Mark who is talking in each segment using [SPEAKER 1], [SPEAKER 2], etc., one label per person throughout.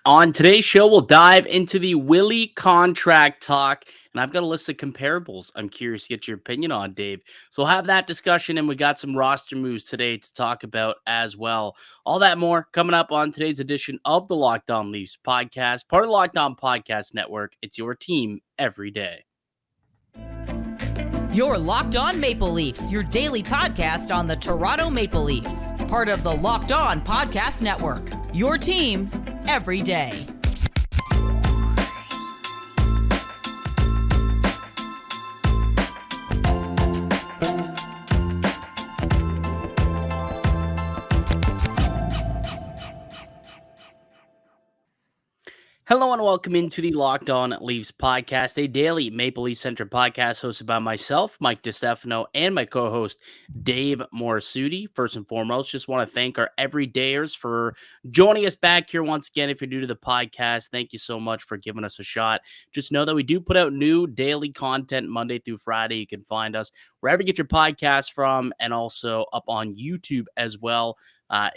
[SPEAKER 1] On today's show, we'll dive into the Willie contract talk, and I've got a list of comparables I'm curious to get your opinion on, Dave. So we'll have that discussion, and we got some roster moves today to talk about as well. All that more coming up on today's edition of the Locked On Leafs podcast, part of the Locked On Podcast Network. It's your team every day.
[SPEAKER 2] You're Locked On Maple Leafs, your daily podcast on the Toronto Maple Leafs. Part of the Locked On Podcast Network. Your team every day.
[SPEAKER 1] Hello and welcome into the Locked On Leafs podcast, a daily Maple Leafs centered podcast hosted by myself, Mike DiStefano, and my co-host, Dave Morassutti. First and foremost, just want to thank our everydayers for joining us back here once again. If you're new to the podcast, thank you so much for giving us a shot. Just know that we do put out new daily content Monday through Friday. You can find us wherever you get your podcasts from and also up on YouTube as well.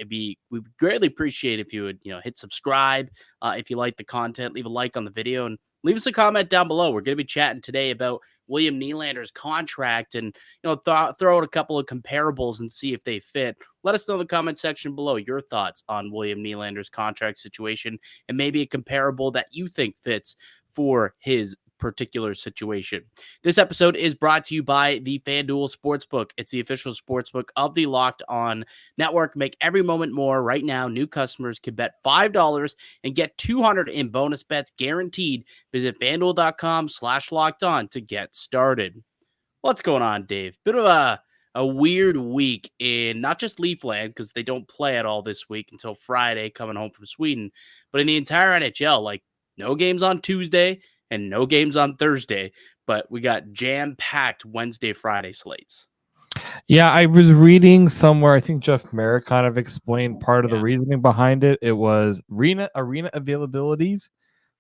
[SPEAKER 1] We'd greatly appreciate if you would, hit subscribe if you like the content, leave a like on the video, and leave us a comment down below. We're going to be chatting today about William Nylander's contract and, throw out a couple of comparables and see if they fit. Let us know in the comment section below your thoughts on William Nylander's contract situation and maybe a comparable that you think fits for his particular situation. This episode is brought to you by the FanDuel Sportsbook. It's the official sportsbook of the Locked On Network. Make every moment more. Right now, new customers can bet $5 and get $200 in bonus bets guaranteed. Visit FanDuel.com/LockedOn to get started. What's going on, Dave? Bit of a weird week in not just Leafland, because they don't play at all this week until Friday coming home from Sweden, but in the entire NHL, like no games on Tuesday and no games on Thursday, but we got jam-packed Wednesday, Friday slates.
[SPEAKER 3] Yeah, I was reading somewhere, I think Jeff Merrick kind of explained part of the reasoning behind it. It was arena availabilities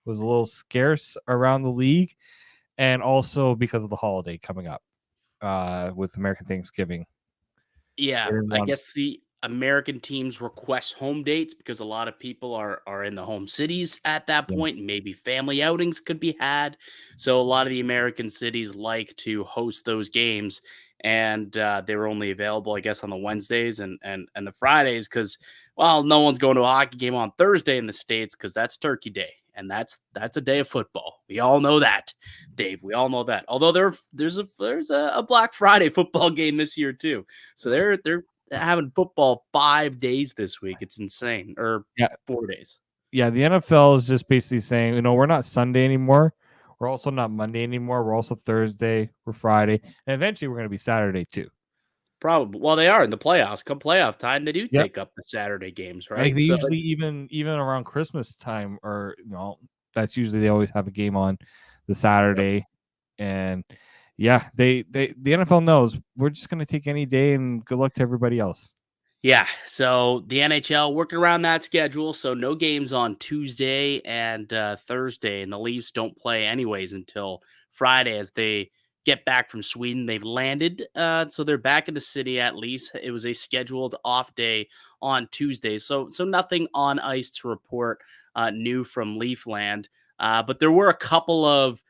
[SPEAKER 3] was a little scarce around the league, and also because of the holiday coming up with American Thanksgiving.
[SPEAKER 1] Yeah, I guess the American teams request home dates because a lot of people are in the home cities at that point. Maybe family outings could be had. So a lot of the American cities like to host those games, and they were only available, I guess, on the Wednesdays and the Fridays because, well, no one's going to a hockey game on Thursday in the States because that's Turkey Day, and that's a day of football. We all know that, Dave. We all know that. Although there's a Black Friday football game this year too, so they're having football 5 days this week. It's insane. Or 4 days.
[SPEAKER 3] Yeah, the NFL is just basically saying, we're not Sunday anymore. We're also not Monday anymore. We're also Thursday. We're Friday. And eventually we're going to be Saturday too.
[SPEAKER 1] Probably. Well, they are in the playoffs. Come playoff time, they do take up the Saturday games, right?
[SPEAKER 3] Like they usually even around Christmas time, or that's usually they always have a game on the Saturday. And yeah, the NFL knows we're just going to take any day, and good luck to everybody else.
[SPEAKER 1] Yeah, so the NHL working around that schedule, so no games on Tuesday and Thursday, and the Leafs don't play anyways until Friday as they get back from Sweden. They've landed, so they're back in the city at least. It was a scheduled off day on Tuesday, so nothing on ice to report new from Leafland, but there were a couple of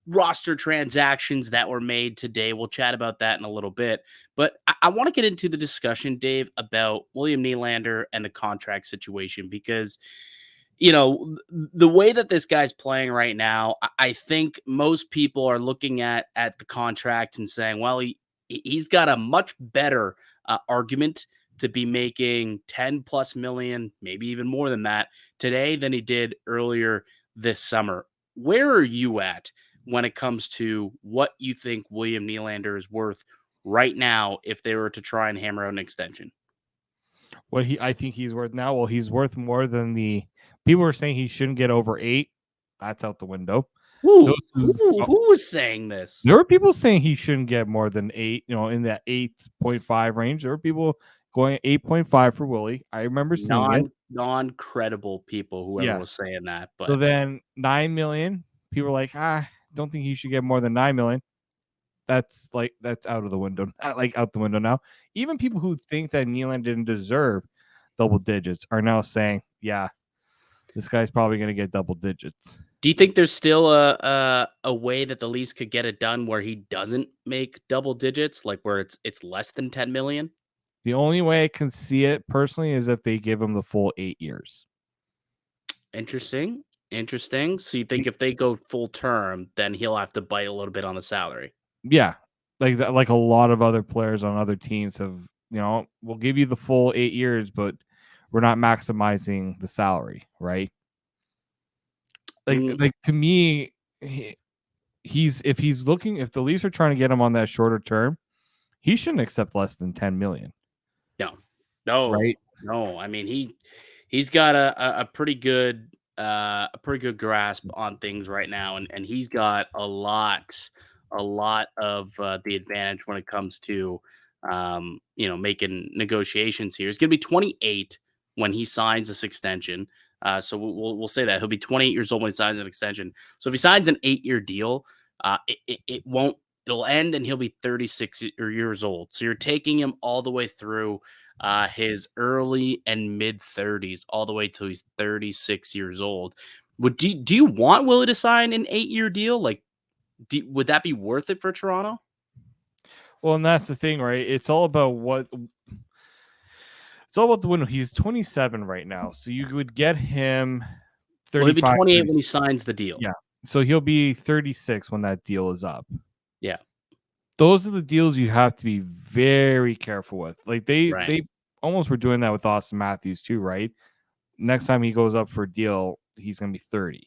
[SPEAKER 1] roster transactions that were made today. We'll chat about that in a little bit, but I want to get into the discussion, Dave, about William Nylander and the contract situation because, the way that this guy's playing right now, I think most people are looking at the contract and saying, well, he's got a much better argument to be making 10 plus million, maybe even more than that today than he did earlier this summer. Where are you at when it comes to what you think William Nylander is worth right now if they were to try and hammer out an extension?
[SPEAKER 3] What I think he's worth now? Well, he's worth more than the people are saying he shouldn't get over 8. That's out the window.
[SPEAKER 1] Who was saying this?
[SPEAKER 3] There were people saying he shouldn't get more than 8, in that 8.5 range. There were people going 8.5 for Willie. I remember seeing it.
[SPEAKER 1] Non-credible people, whoever was saying that. But
[SPEAKER 3] so then 9 million, people were like, don't think he should get more than 9 million. That's out of the window. Out the window now. Even people who think that Nylander didn't deserve double digits are now saying, yeah, this guy's probably going to get double digits.
[SPEAKER 1] Do you think there's still a way that the Leafs could get it done where he doesn't make double digits, like where it's less than 10 million?
[SPEAKER 3] The only way I can see it personally is if they give him the full 8 years.
[SPEAKER 1] Interesting. So you think if they go full term, then he'll have to bite a little bit on the salary?
[SPEAKER 3] Yeah, like that, like a lot of other players on other teams have. We'll give you the full 8 years, but we're not maximizing the salary, right? Like to me, if the Leafs are trying to get him on that shorter term, he shouldn't accept less than 10 million.
[SPEAKER 1] No,
[SPEAKER 3] right?
[SPEAKER 1] No. I mean, he's got a pretty good grasp on things right now, and he's got a lot of the advantage when it comes to making negotiations here. He's going to be 28 when he signs this extension. So we'll say that he'll be 28 years old when he signs an extension. So if he signs an 8-year deal, it'll end and he'll be 36 years old. So you're taking him all the way through his early and mid 30s, all the way till he's 36 years old. Do you want Willie to sign an 8-year deal? Like, would that be worth it for Toronto?
[SPEAKER 3] Well, and that's the thing, right? It's all about the window. He's 27 right now, so you would get him 35.
[SPEAKER 1] Well, he'll be 28 when he signs the deal.
[SPEAKER 3] Yeah, so he'll be 36 when that deal is up.
[SPEAKER 1] Yeah,
[SPEAKER 3] those are the deals you have to be very careful with. Like they almost were doing that with Austin Matthews too, right? Next time he goes up for a deal, he's going to be 30.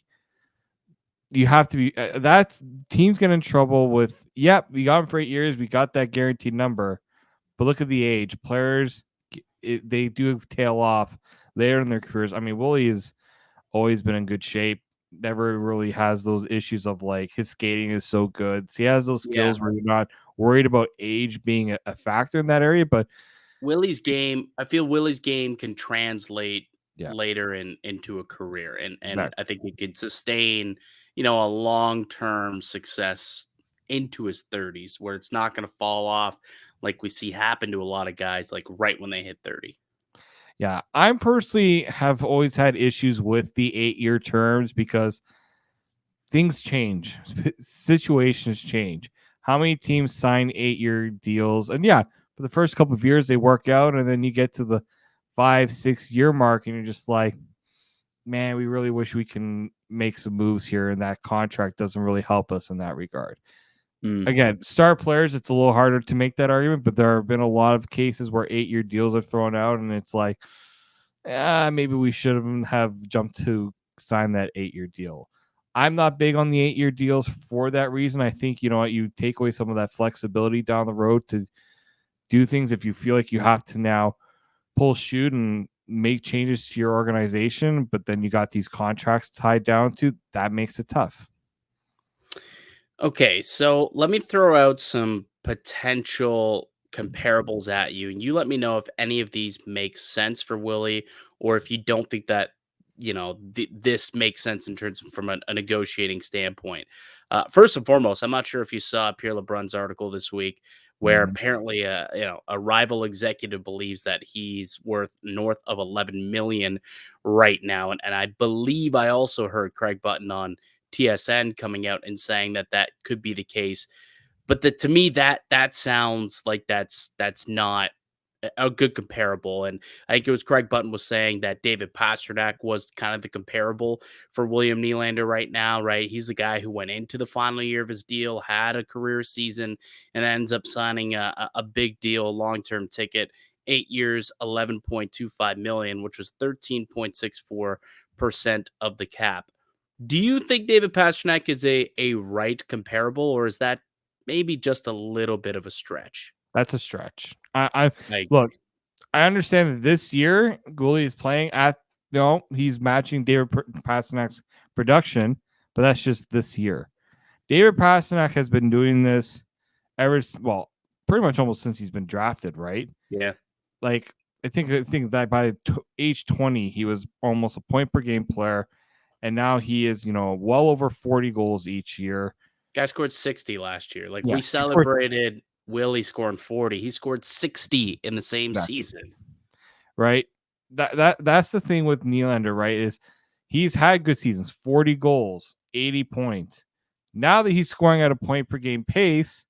[SPEAKER 3] You have to be that team's getting in trouble with. Yep, we got him for 8 years. We got that guaranteed number, but look at the age. Players, they do tail off later in their careers. I mean, Willie has always been in good shape. Never really has those issues of like his skating is so good. So he has those skills where you're not worried about age being a factor in that area. But
[SPEAKER 1] Willie's game, I feel Willie's game can translate later into a career, and exactly. I think he could sustain a long-term success into his 30s where it's not going to fall off like we see happen to a lot of guys like right when they hit 30.
[SPEAKER 3] Yeah, I personally have always had issues with the 8-year terms because things change, situations change. How many teams sign 8-year deals? And for the first couple of years they work out, and then you get to the 5-6 year mark and you're just like, man, we really wish we can make some moves here, and that contract doesn't really help us in that regard. Again, star players, it's a little harder to make that argument, but there have been a lot of cases where 8-year deals are thrown out, and it's like, maybe we shouldn't have jumped to sign that 8-year deal. I'm not big on the 8-year deals for that reason. I think, you take away some of that flexibility down the road to do things if you feel like you have to now pull shoot and make changes to your organization, but then you got these contracts tied down to, that makes it tough.
[SPEAKER 1] Okay, so let me throw out some potential comparables at you, and you let me know if any of these make sense for Willie, or if you don't think that this makes sense in terms of from a negotiating standpoint. First and foremost, I'm not sure if you saw Pierre LeBrun's article this week, where apparently a rival executive believes that he's worth north of 11 million right now, and I believe I also heard Craig Button on TSN coming out and saying that could be the case, but to me that sounds like that's not a good comparable. And I think it was Craig Button was saying that David Pastrnak was kind of the comparable for William Nylander right now, right? He's the guy who went into the final year of his deal, had a career season, and ends up signing a big deal, a long-term ticket, 8 years, 11.25 million, which was 13.64% of the cap. Do you think David Pastrnak is a right comparable, or is that maybe just a little bit of a stretch?
[SPEAKER 3] That's a stretch. Look, I understand that this year Willie is playing at he's matching David Pasternak's production, but that's just this year. David Pastrnak has been doing this pretty much almost since he's been drafted, right?
[SPEAKER 1] Yeah.
[SPEAKER 3] Like I think that by age 20 he was almost a point per game player. And now he is, well over 40 goals each year.
[SPEAKER 1] Guy scored 60 last year. Like we celebrated Willie scoring 40. He scored 60 in the same season.
[SPEAKER 3] Right. That's the thing with Nylander, right? Is He's had good seasons, 40 goals, 80 points. Now that he's scoring at a point per game pace,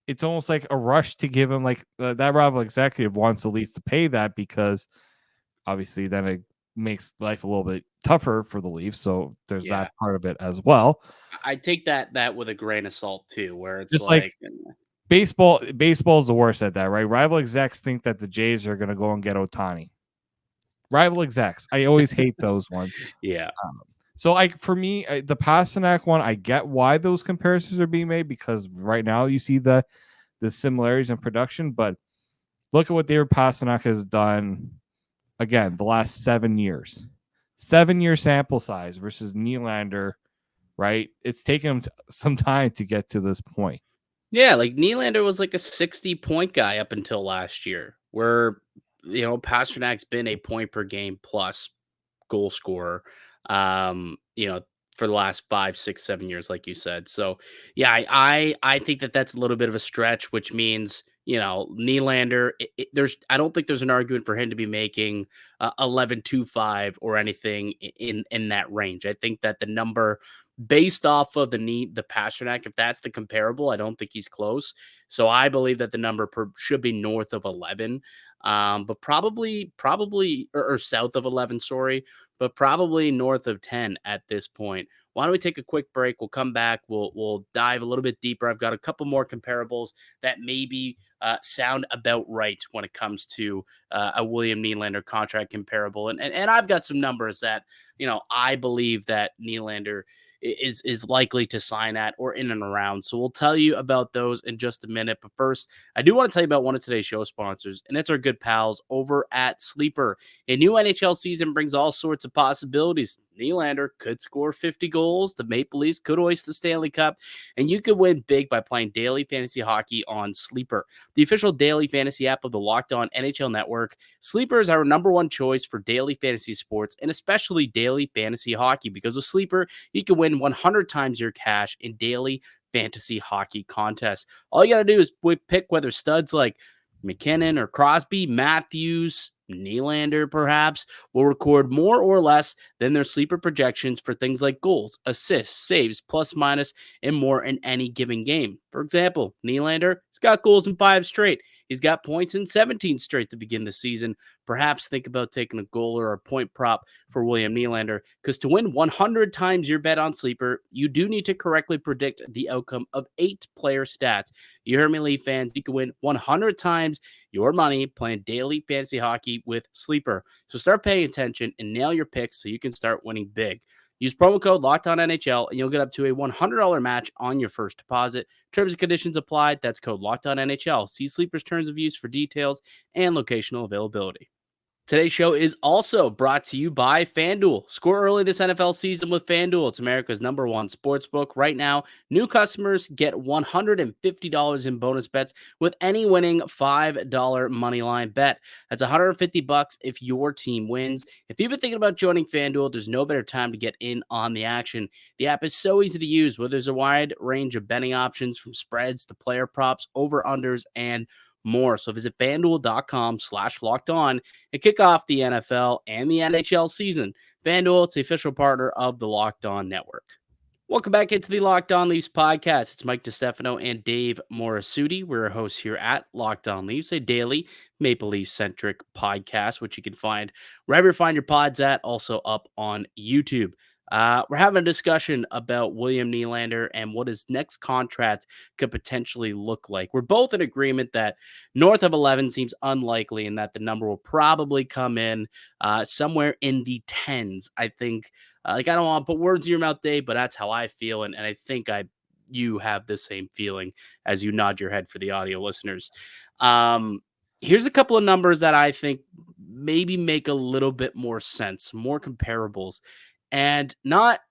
[SPEAKER 3] it's almost like a rush to give him like that rival executive wants the Leafs to pay that because obviously then it makes life a little bit tougher for the Leafs. So there's that part of it as well.
[SPEAKER 1] I take that with a grain of salt too, where it's
[SPEAKER 3] just like baseball is the worst at that, right? Rival execs think that the Jays are going to go and get Ohtani. Rival execs. I always hate those ones.
[SPEAKER 1] Yeah.
[SPEAKER 3] So for me, the Pasternak one, I get why those comparisons are being made because right now you see the similarities in production, but look at what David Pasternak has done again the last 7 years. 7-year sample size versus Nylander, right? It's taken him some time to get to this point.
[SPEAKER 1] Yeah, like Nylander was like a 60-point guy up until last year, where Pasternak's been a point per game plus goal scorer. For the last 5, 6, 7 years, like you said. So yeah, I think that's a little bit of a stretch, which means Nylander. I don't think there's an argument for him to be making 11.25 or anything in that range. I think that the number based off of the Pasternak, if that's the comparable, I don't think he's close. So I believe that the number should be north of 11, but probably or south of 11. Sorry, but probably north of 10 at this point. Why don't we take a quick break? We'll come back. We'll dive a little bit deeper. I've got a couple more comparables that maybe sound about right when it comes to a William Nylander contract comparable, and I've got some numbers that I believe that Nylander is likely to sign at or in and around. So we'll tell you about those in just a minute. But first, I do want to tell you about one of today's show sponsors, and it's our good pals over at Sleeper. A new NHL season brings all sorts of possibilities. Nylander could score 50 goals. The Maple Leafs could hoist the Stanley Cup, and you could win big by playing daily fantasy hockey on Sleeper, the official daily fantasy app of the Locked On NHL Network. Sleeper is our number one choice for daily fantasy sports and especially daily fantasy hockey, because with Sleeper, you can win 100 times your cash in daily fantasy hockey contests. All you got to do is pick whether studs like McKinnon or Crosby, Matthews, Nylander perhaps will record more or less than their sleeper projections for things like goals, assists, saves, plus minus, and more in any given game. For example, Nylander has got goals in 5 straight. He's got points in 17 straight to begin the season. Perhaps think about taking a goal or a point prop for William Nylander, because to win 100 times your bet on Sleeper, you do need to correctly predict the outcome of 8 player stats. You heard me, Leaf fans. You can win 100 times your money playing daily fantasy hockey with Sleeper. So start paying attention and nail your picks so you can start winning big. Use promo code LOCKEDONNHL and you'll get up to a $100 match on your first deposit. Terms and conditions apply. That's code LOCKEDONNHL. See Sleeper's terms of use for details and locational availability. Today's show is also brought to you by FanDuel. Score early this NFL season with FanDuel. It's America's #1 sportsbook. Right now, new customers get $150 in bonus bets with any winning $5 moneyline bet. That's $150 if your team wins. If you've been thinking about joining FanDuel, there's no better time to get in on the action. The app is so easy to use, where there's a wide range of betting options from spreads to player props, over-unders, and more. So visit FanDuel.com/lockedon and kick off the NFL and the NHL season. FanDuel, it's the official partner of the Locked On Network. Welcome back into the Locked On Leafs podcast. It's Mike DiStefano and Dave Morassutti. We're your hosts here at Locked On Leafs, a daily Maple Leaf-centric podcast, which you can find wherever you find your pods at, also up on YouTube. We're having a discussion about William Nylander and what his next contract could potentially look like. We're both in agreement that north of 11 seems unlikely and that the number will probably come in somewhere in the 10s. I think, I don't want to put words in your mouth, Dave, but that's how I feel. And I think you have the same feeling as you nod your head for the audio listeners. Here's a couple of numbers that I think maybe make a little bit more sense, more comparables. And not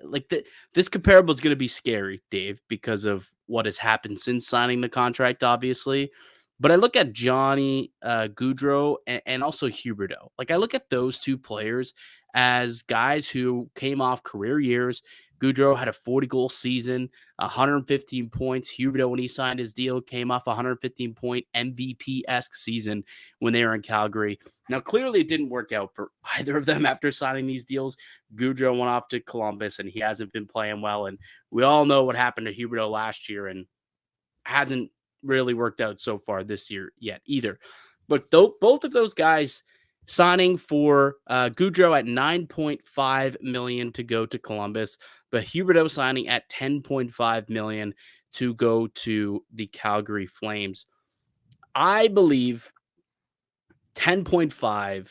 [SPEAKER 1] like this comparable is going to be scary, Dave, because of what has happened since signing the contract, obviously. But I look at Johnny Gaudreau and also Huberdeau. Like, I look at those two players as guys who came off career years, Gaudreau had a 40-goal season, 115 points. Huberdeau, when he signed his deal, came off a 115-point MVP-esque season when they were in Calgary. Now, clearly, it didn't work out for either of them after signing these deals. Gaudreau went off to Columbus, and he hasn't been playing well. And we all know what happened to Huberdeau last year, and hasn't really worked out so far this year yet either. But both of those guys signing for Gaudreau at $9.5 million to go to Columbus, but Huberdeau signing at $10.5 million to go to the Calgary Flames. I believe 10.5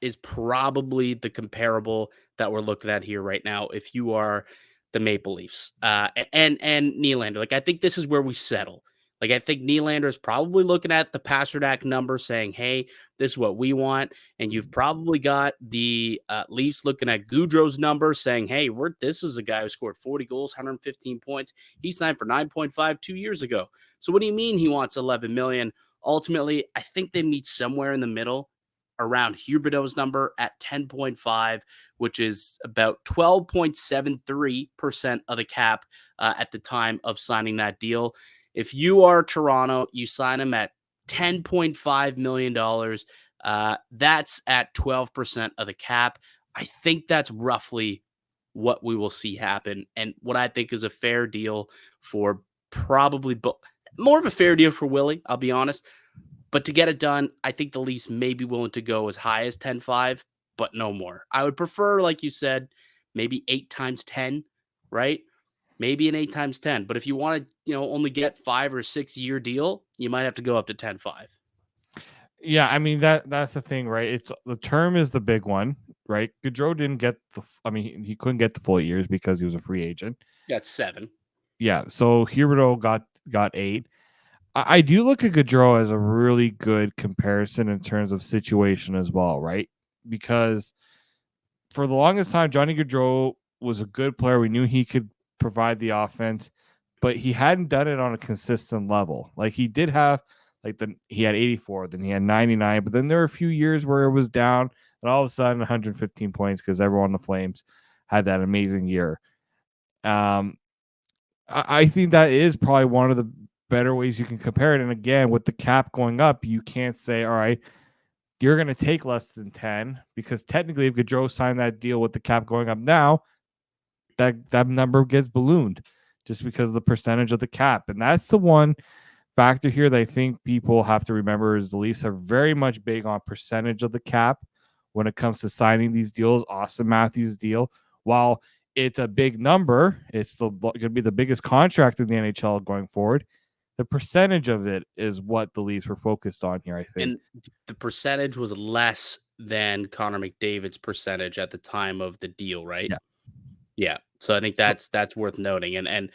[SPEAKER 1] is probably the comparable that we're looking at here right now. If you are the Maple Leafs and Nylander, like, I think this is where we settle. Like, I think Nylander is probably looking at the Pasternak number saying, hey, this is what we want. And you've probably got the Leafs looking at Gaudreau's number saying, hey, this is a guy who scored 40 goals, 115 points. He signed for 9.5 2 years ago. So what do you mean he wants 11 million? Ultimately, I think they meet somewhere in the middle around Huberdeau's number at 10.5, which is about 12.73% of the cap at the time of signing that deal. If you are Toronto, you sign him at $10.5 million. That's at 12% of the cap. I think that's roughly what we will see happen, and what I think is a fair deal for probably more of a fair deal for Willie, I'll be honest. But to get it done, I think the Leafs may be willing to go as high as 10.5, but no more. I would prefer, like you said, maybe 8 times 10, right? Maybe an 8 times 10. But if you want to, only get 5 or 6 year deal, you might have to go up to 10.5.
[SPEAKER 3] Yeah, I mean that's the thing, right? It's the term is the big one, right? Gaudreau didn't get he couldn't get the full years because he was a free agent.
[SPEAKER 1] That's 7.
[SPEAKER 3] Yeah, so Huberdeau got 8. I do look at Gaudreau as a really good comparison in terms of situation as well, right? Because for the longest time, Johnny Gaudreau was a good player. We knew he could provide the offense, but he hadn't done it on a consistent level. Like, he did have, he had 84, then he had 99, but then there were a few years where it was down, and all of a sudden 115 points because everyone on the Flames had that amazing year. I think that is probably one of the better ways you can compare it. And again, with the cap going up, you can't say, all right, you're going to take less than 10, because technically if Gaudreau signed that deal with the cap going up now, that number gets ballooned just because of the percentage of the cap. And that's the one factor here that I think people have to remember is the Leafs are very much big on percentage of the cap when it comes to signing these deals. Austin Matthews' deal, while it's a big number, it's going to be the biggest contract in the NHL going forward. The percentage of it is what the Leafs were focused on here, I think.
[SPEAKER 1] And the percentage was less than Connor McDavid's percentage at the time of the deal, right?
[SPEAKER 3] Yeah.
[SPEAKER 1] Yeah. So I think that's worth noting. And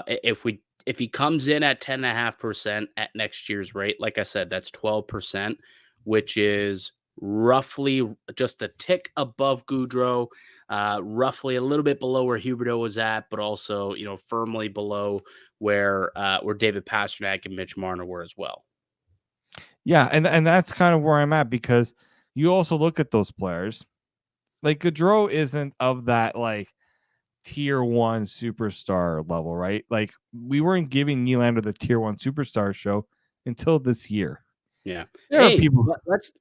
[SPEAKER 1] if he comes in at 10.5% at next year's rate, like I said, that's 12%, which is roughly just a tick above Gaudreau, roughly a little bit below where Huberdeau was at, but also, firmly below where David Pasternak and Mitch Marner were as well.
[SPEAKER 3] Yeah, and that's kind of where I'm at, because you also look at those players. Like, Gaudreau isn't of that like tier 1 superstar level, right? Like, we weren't giving Nylander the tier 1 superstar show until this year.
[SPEAKER 1] Yeah.
[SPEAKER 3] Hey,
[SPEAKER 1] let's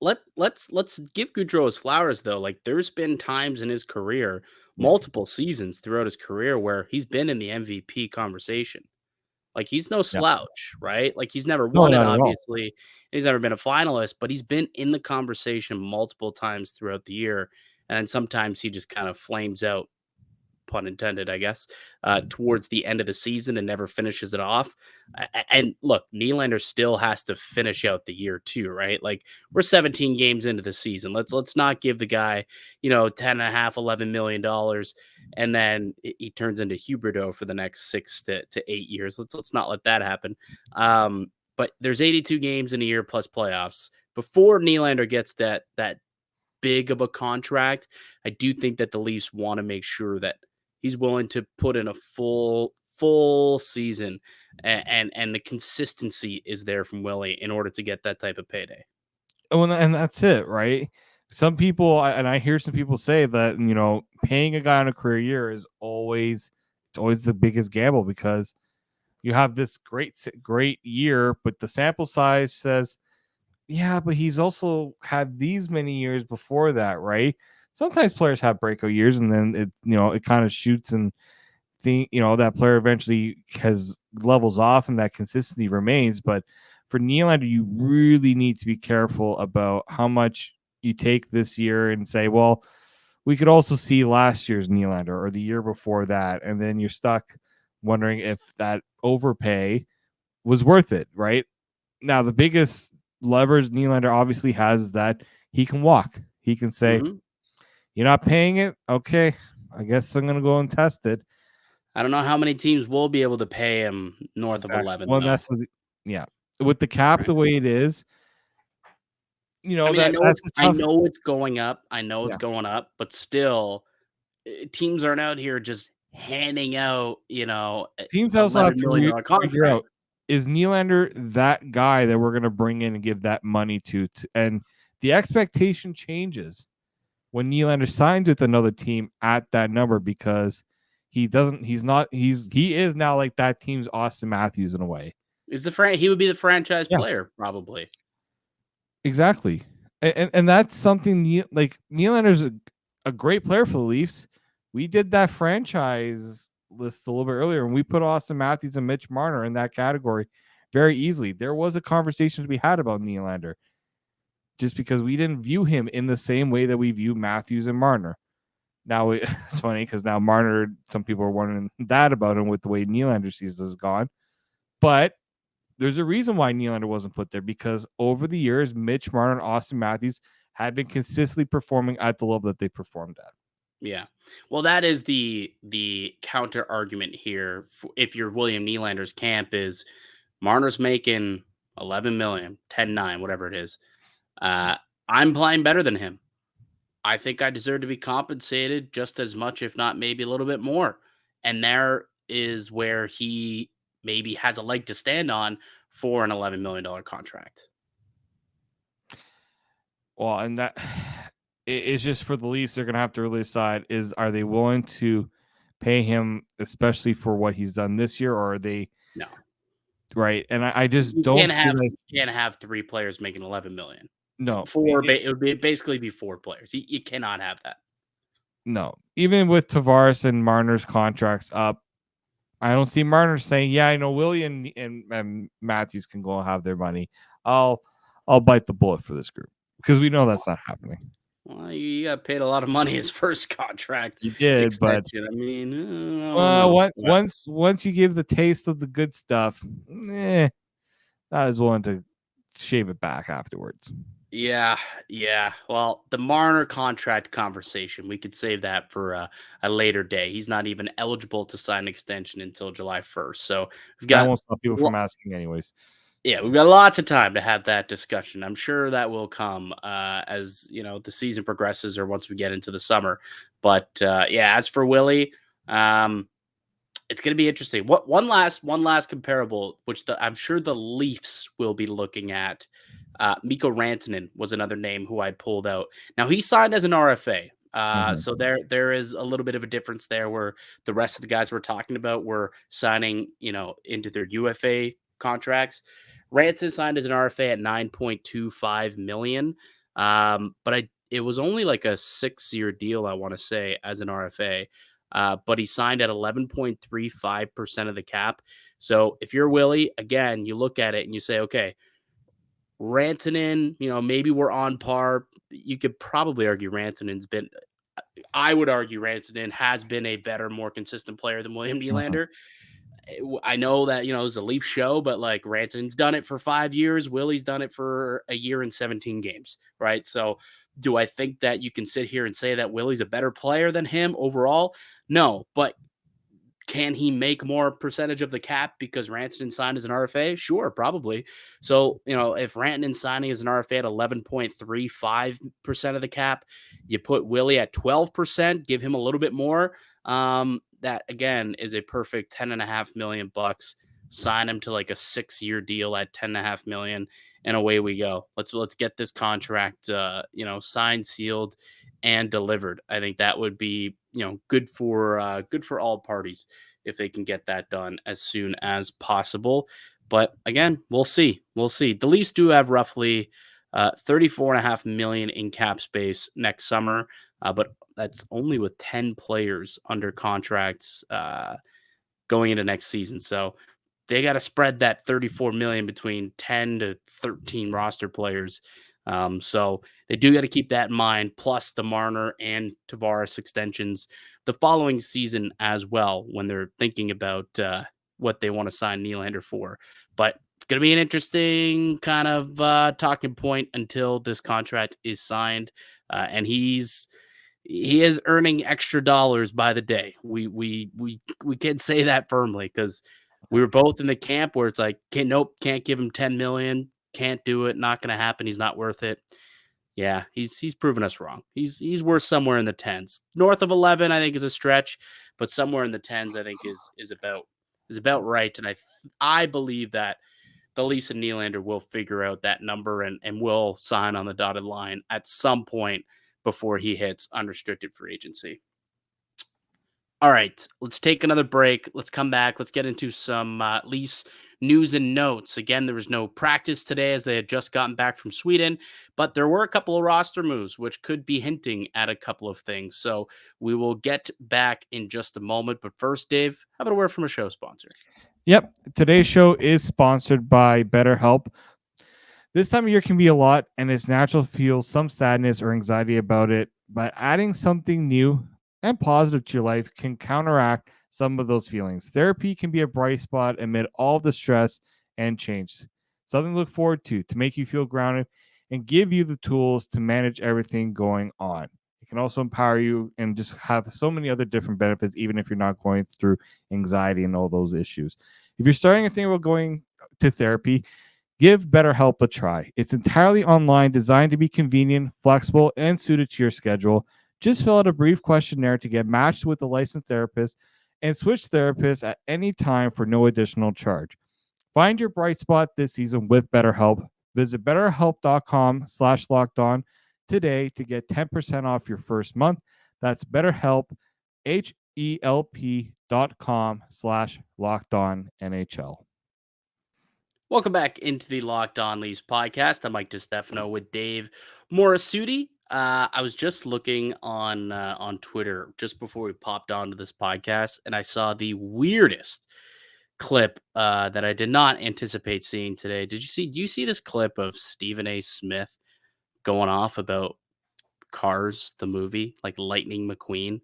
[SPEAKER 1] give Gaudreau his flowers though. Like, there's been times in his career, multiple seasons throughout his career, where he's been in the MVP conversation. Like, he's no slouch, right? Like, he's never won it, obviously. He's never been a finalist, but he's been in the conversation multiple times throughout the year. And sometimes he just kind of flames out, pun intended, I guess, towards the end of the season and never finishes it off. And look, Nylander still has to finish out the year too, right? Like, we're 17 games into the season. Let's not give the guy, $10.5, $11 million, and then he turns into Huberdeau for the next 6 to 8 years. Let's not let that happen. But there's 82 games in a year plus playoffs before Nylander gets that big of a contract. I do think that the Leafs want to make sure that he's willing to put in a full season, and the consistency is there from Willie in order to get that type of payday.
[SPEAKER 3] Oh, and that's it, right? some people, and I hear some people say that, paying a guy on a career year is always the biggest gamble, because you have this great year, but the sample size says, yeah, but he's also had these many years before that, right? Sometimes players have breakout years, and then it kind of shoots, and that player eventually has levels off, and that consistency remains. But for Nylander, you really need to be careful about how much you take this year and say, well, we could also see last year's Nylander or the year before that, and then you're stuck wondering if that overpay was worth it, right? Now, the biggest levers Nylander obviously has is that he can walk. He can say, you're not paying it? Okay, I guess I'm going to go and test it.
[SPEAKER 1] I don't know how many teams will be able to pay him north of 11.
[SPEAKER 3] Well,
[SPEAKER 1] though.
[SPEAKER 3] With the cap the way it is,
[SPEAKER 1] I know it's going up. I know it's going up, but still, teams aren't out here just handing out,
[SPEAKER 3] teams also have
[SPEAKER 1] $11
[SPEAKER 3] to
[SPEAKER 1] million
[SPEAKER 3] figure out,
[SPEAKER 1] contract.
[SPEAKER 3] is Nylander that guy that we're going to bring in and give that money to? And the expectation changes when Nylander signs with another team at that number, because he is now like that team's Austin Matthews in a way.
[SPEAKER 1] He would be the franchise player, probably.
[SPEAKER 3] Exactly. And that's something like Nylander's a great player for the Leafs. We did that franchise list a little bit earlier, and we put Austin Matthews and Mitch Marner in that category very easily. There was a conversation to be had about Nylander, just because we didn't view him in the same way that we view Matthews and Marner. Now, it's funny because now Marner, some people are wondering that about him with the way Nylander season has gone. But there's a reason why Nylander wasn't put there, because over the years, Mitch Marner and Austin Matthews had been consistently performing at the level that they performed at.
[SPEAKER 1] Yeah. Well, that is the counter argument here. If you're William Nylander's camp, is Marner's making 11 million, 10-9, whatever it is. I'm playing better than him. I think I deserve to be compensated just as much, if not maybe a little bit more. And there is where he maybe has a leg to stand on for an $11 million contract.
[SPEAKER 3] Well, and that it's just for the Leafs, they're going to have to really decide, are they willing to pay him, especially for what he's done this year, or are they?
[SPEAKER 1] No.
[SPEAKER 3] Right. And I just don't
[SPEAKER 1] you can't have three players making 11 million.
[SPEAKER 3] No.
[SPEAKER 1] It would basically be four players. You cannot have that.
[SPEAKER 3] No. Even with Tavares and Marner's contracts up, I don't see Marner saying, yeah, I know William and Matthews can go and have their money. I'll bite the bullet for this group, because we know that's not happening.
[SPEAKER 1] Well, you got paid a lot of money his first contract.
[SPEAKER 3] You did,
[SPEAKER 1] extension. But I mean,
[SPEAKER 3] once you give the taste of the good stuff, I was willing to shave it back afterwards.
[SPEAKER 1] Yeah. Well, the Marner contract conversation, we could save that for a later day. He's not even eligible to sign an extension until July 1st. So we've got.
[SPEAKER 3] That won't stop people from asking, anyways.
[SPEAKER 1] Yeah, we've got lots of time to have that discussion. I'm sure that will come as the season progresses, or once we get into the summer. But as for Willie, it's going to be interesting. One last comparable, which I'm sure the Leafs will be looking at. Mikko Rantanen was another name who I pulled out. Now, he signed as an RFA. So there is a little bit of a difference there, where the rest of the guys we're talking about were signing, into their UFA contracts. Rantanen signed as an RFA at $9.25 million. But it was only like a 6-year deal, I want to say, as an RFA. But he signed at 11.35% of the cap. So if you're Willie, again, you look at it and you say, okay, Rantanen, maybe we're on par. You could probably argue I would argue Rantanen has been a better, more consistent player than William Nylander. I know that, it's a Leaf show, but like Rantanen's done it for 5 years. Willie's done it for a year and 17 games, right? So do I think that you can sit here and say that Willie's a better player than him overall? No, but can he make more percentage of the cap because Rantanen signed as an RFA? Sure, probably. So, if Rantanen's signing as an RFA at 11.35% of the cap, you put Willie at 12%, give him a little bit more. That again is a perfect $10.5 million sign him to like a 6-year deal at $10.5 million, and away we go. Let's get this contract, signed, sealed, and delivered. I think that would be, good for all parties if they can get that done as soon as possible. But again, we'll see. We'll see. The Leafs do have roughly 34.5 million in cap space next summer, but that's only with 10 players under contracts going into next season. So they got to spread that 34 million between 10 to 13 roster players. So they do got to keep that in mind, plus the Marner and Tavares extensions the following season as well, when they're thinking about what they want to sign Nylander for. But it's going to be an interesting kind of talking point until this contract is signed. And he is earning extra dollars by the day. We can say that firmly, because we were both in the camp where it's like, can't give him 10 million, can't do it, not going to happen. He's not worth it. Yeah, he's proven us wrong. He's worth somewhere in the tens. North of 11, I think, is a stretch, but somewhere in the tens, I think, is about right. And I believe that the Leafs and Nylander will figure out that number and will sign on the dotted line at some point before he hits unrestricted free agency. All right, let's take another break. Let's come back. Let's get into some Leafs news and notes. Again, there was no practice today as they had just gotten back from Sweden, but there were a couple of roster moves which could be hinting at a couple of things. So we will get back in just a moment. But first, Dave, how about a word from a show sponsor?
[SPEAKER 3] Yep. Today's show is sponsored by BetterHelp. This time of year can be a lot, and it's natural to feel some sadness or anxiety about it, but adding something new and positive to your life can counteract some of those feelings. Therapy can be a bright spot amid all the stress and change. Something to look forward to make you feel grounded and give you the tools to manage everything going on. It can also empower you and just have so many other different benefits, even if you're not going through anxiety and all those issues. If you're starting to think about going to therapy, give BetterHelp a try. It's entirely online, designed to be convenient, flexible, and suited to your schedule. Just fill out a brief questionnaire to get matched with a licensed therapist and switch therapists at any time for no additional charge. Find your bright spot this season with BetterHelp. Visit betterhelp.com/lockedon today to get 10% off your first month. That's BetterHelp, HELP.com/lockedonnHL.
[SPEAKER 1] Welcome back into the Locked On Leafs podcast. I'm Mike DiStefano with Dave Morassutti. I was just looking on Twitter just before we popped onto this podcast, and I saw the weirdest clip that I did not anticipate seeing today. Do you see this clip of Stephen A. Smith going off about Cars, the movie, like Lightning McQueen?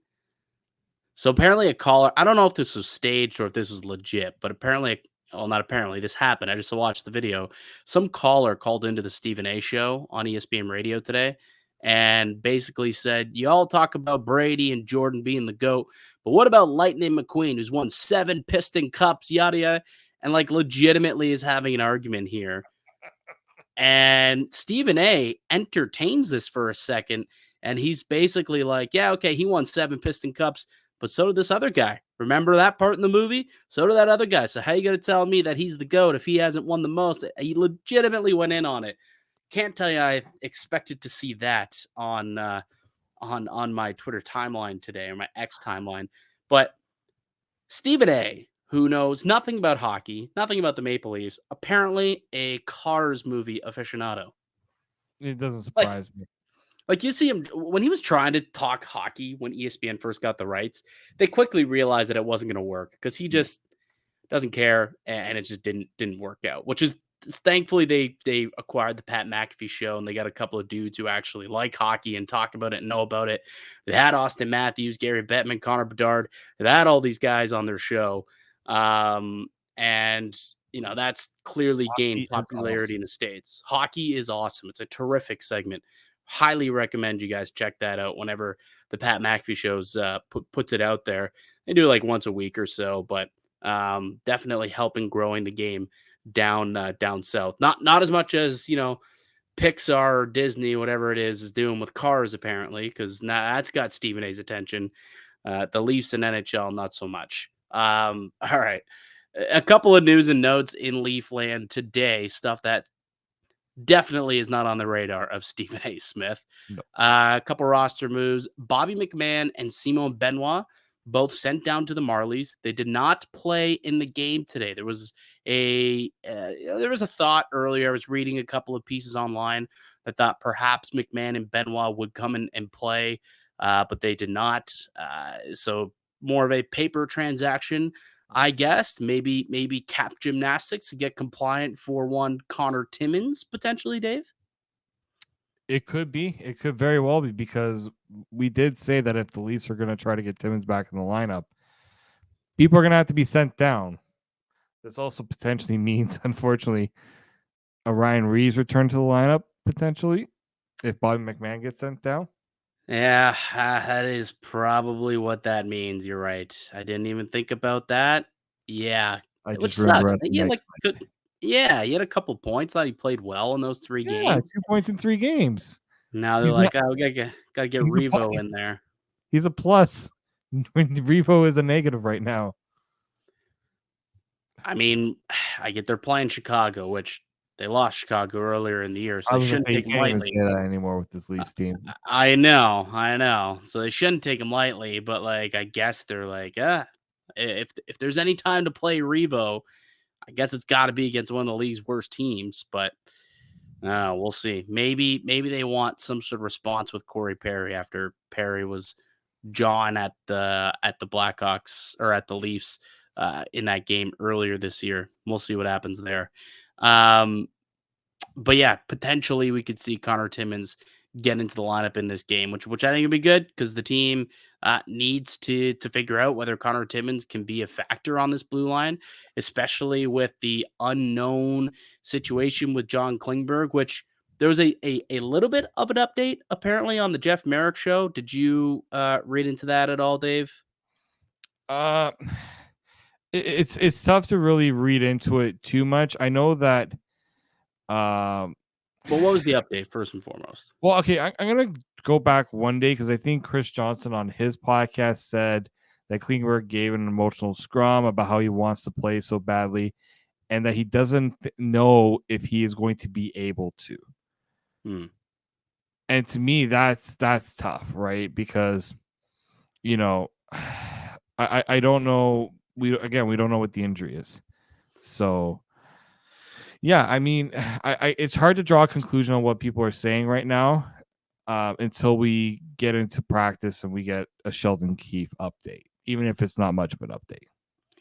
[SPEAKER 1] So apparently a caller, I don't know if this was staged or if this was legit, but apparently, well, not apparently, this happened. I just watched the video. Some caller called into the Stephen A show on ESPN radio today and basically said, you all talk about Brady and Jordan being the GOAT, but what about Lightning McQueen, who's won 7 Piston Cups, yada, yada, and like legitimately is having an argument here. And Stephen A entertains this for a second, and he's basically like, yeah, okay, he won 7 Piston Cups, but so did this other guy. Remember that part in the movie? So did that other guy. So how you going to tell me that he's the GOAT if he hasn't won the most? He legitimately went in on it. Can't tell you I expected to see that on my Twitter timeline today, or my X timeline. But Stephen A, who knows nothing about hockey, nothing about the Maple Leafs, apparently a Cars movie aficionado.
[SPEAKER 3] It doesn't surprise me.
[SPEAKER 1] Like, you see him when he was trying to talk hockey when ESPN first got the rights, they quickly realized that it wasn't going to work because he just doesn't care, and it just didn't work out. Which is, thankfully, they acquired the Pat McAfee show, and they got a couple of dudes who actually like hockey and talk about it and know about it. They had Austin Matthews, Gary Bettman, Connor Bedard. They had all these guys on their show, and that's clearly gained popularity in the States. Hockey is awesome. It's a terrific segment. Highly recommend you guys check that out whenever the Pat McAfee shows puts it out there. They do it like once a week or so, but definitely helping growing the game down south. Not as much as Pixar or Disney, whatever it is doing with Cars, apparently, because now that's got Stephen A's attention. The Leafs and NHL, not so much. All right. A couple of news and notes in Leafland today, stuff that definitely is not on the radar of Stephen A. Smith.
[SPEAKER 3] No.
[SPEAKER 1] A couple roster moves. Bobby McMahon and Simon Benoit both sent down to the Marlies. They did not play in the game today. There was a thought earlier. I was reading a couple of pieces online that thought perhaps McMahon and Benoit would come in and play, but they did not. So more of a paper transaction, I guess. Maybe cap gymnastics to get compliant for one Connor Timmins potentially, Dave.
[SPEAKER 3] It could be. It could very well be, because we did say that if the Leafs are going to try to get Timmins back in the lineup, people are going to have to be sent down. This also potentially means, unfortunately, a Ryan Reeves return to the lineup potentially if Bobby McMahon gets sent down.
[SPEAKER 1] Yeah, that is probably what that means. You're right. I didn't even think about that. Yeah,
[SPEAKER 3] I
[SPEAKER 1] which
[SPEAKER 3] just remember
[SPEAKER 1] sucks.
[SPEAKER 3] us the
[SPEAKER 1] He had
[SPEAKER 3] next night.
[SPEAKER 1] he had a couple points. Thought he played well in those 3
[SPEAKER 3] Yeah,
[SPEAKER 1] games.
[SPEAKER 3] 2 points in 3 games.
[SPEAKER 1] Now they're
[SPEAKER 3] He's not.
[SPEAKER 1] like, oh, we gotta get
[SPEAKER 3] He's a plus.
[SPEAKER 1] Revo in there.
[SPEAKER 3] He's a plus. Revo is a negative right now.
[SPEAKER 1] I mean, I get they're playing Chicago, which they lost Chicago earlier in the year, so
[SPEAKER 3] I
[SPEAKER 1] they
[SPEAKER 3] was going to
[SPEAKER 1] shouldn't
[SPEAKER 3] say, you
[SPEAKER 1] take them
[SPEAKER 3] can't even
[SPEAKER 1] lightly.
[SPEAKER 3] say that anymore with this Leafs team.
[SPEAKER 1] I know. So they shouldn't take them lightly, but like I guess they're like, if there's any time to play Revo, I guess it's got to be against one of the league's worst teams. But we'll see. Maybe they want some sort of response with Corey Perry after Perry was John at the Blackhawks or at the Leafs in that game earlier this year. We'll see what happens there. But yeah, potentially we could see Connor Timmins get into the lineup in this game, which I think would be good because the team needs to figure out whether Connor Timmins can be a factor on this blue line, especially with the unknown situation with John Klingberg, which there was a little bit of an update apparently on the Jeff Merrick show. Did you read into that at all, Dave?
[SPEAKER 3] It's tough to really read into it too much. I know that.
[SPEAKER 1] Well, what was the update first and foremost?
[SPEAKER 3] Well, okay, I'm gonna go back one day because I think Chris Johnson on his podcast said that Klingberg gave an emotional scrum about how he wants to play so badly, and that he doesn't know if he is going to be able to. And to me, that's tough, right? Because I don't know. We don't know what the injury is, so. Yeah, I mean, it's hard to draw a conclusion on what people are saying right now until we get into practice and we get a Sheldon Keefe update, even if it's not much of an update.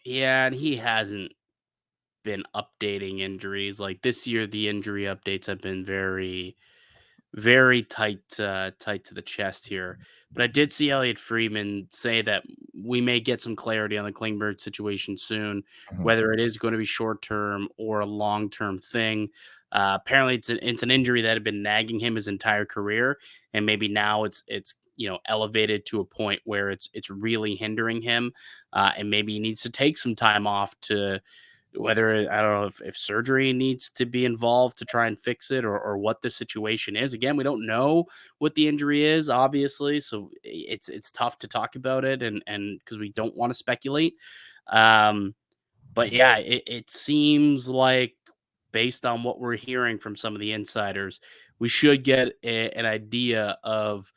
[SPEAKER 1] Yeah, and he hasn't been updating injuries. Like this year, the injury updates have been very, very tight to the chest here. But I did see Elliot Friedman say that we may get some clarity on the Klingberg situation soon, whether it is going to be short term or a long term thing. Apparently, it's an injury that had been nagging him his entire career, and maybe now it's elevated to a point where it's really hindering him, and maybe he needs to take some time off to. Whether I don't know if surgery needs to be involved to try and fix it or what the situation is. Again, we don't know what the injury is, obviously, so it's tough to talk about it and because we don't want to speculate. But yeah, it seems like based on what we're hearing from some of the insiders, we should get an idea of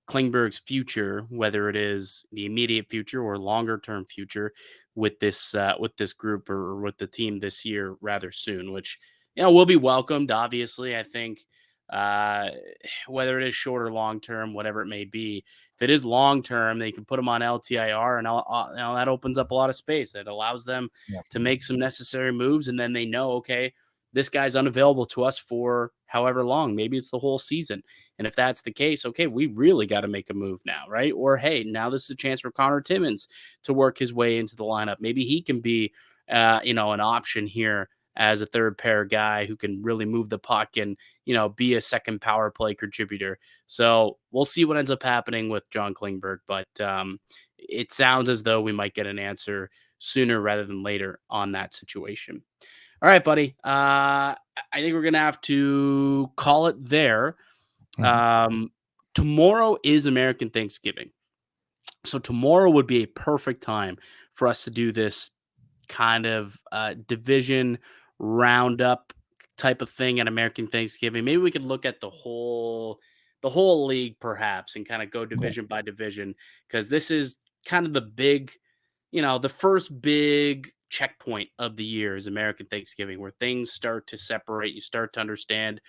[SPEAKER 1] Klingberg's future, whether it is the immediate future or longer term future with this group or with the team this year rather soon, which will be welcomed. Obviously, I think whether it is short or long term, whatever it may be, if it is long term, they can put them on LTIR, and that opens up a lot of space. That allows them to make some necessary moves, and then they know, okay, this guy's unavailable to us for however long. Maybe it's the whole season. And if that's the case, okay, we really got to make a move now, right? Or, hey, now this is a chance for Connor Timmins to work his way into the lineup. Maybe he can be, an option here as a third pair guy who can really move the puck and, be a second power play contributor. So we'll see what ends up happening with John Klingberg. But it sounds as though we might get an answer sooner rather than later on that situation. All right, buddy. I think we're going to have to call it there. Tomorrow is American Thanksgiving. So tomorrow would be a perfect time for us to do this kind of division roundup type of thing at American Thanksgiving. Maybe we could look at the whole league perhaps and kind of go division by division, because this is kind of the big, the first big checkpoint of the year is American Thanksgiving, where things start to separate. You start to understand,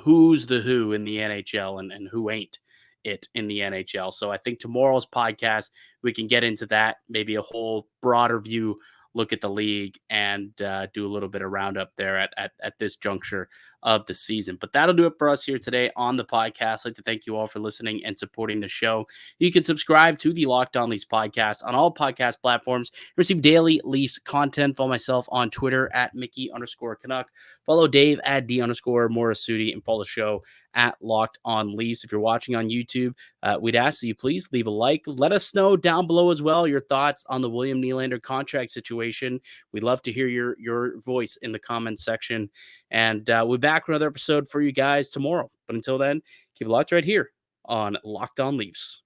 [SPEAKER 1] who's the who in the NHL and who ain't it in the NHL. So I think tomorrow's podcast, we can get into that, maybe a whole broader view look at the league and do a little bit of roundup there at this juncture of the season. But that'll do it for us here today on the podcast. I'd like to thank you all for listening and supporting the show. You can subscribe to the Locked On Leafs podcast on all podcast platforms. Receive daily Leafs content. Follow myself on Twitter at Mickey_Canuck. Follow Dave at D_Morassutti, and follow the show at Locked On Leafs. If you're watching on YouTube, we'd ask that you please leave a like. Let us know down below as well your thoughts on the William Nylander contract situation. We'd love to hear your voice in the comments section. And we'll be back with another episode for you guys tomorrow. But until then, keep it locked right here on Locked On Leafs.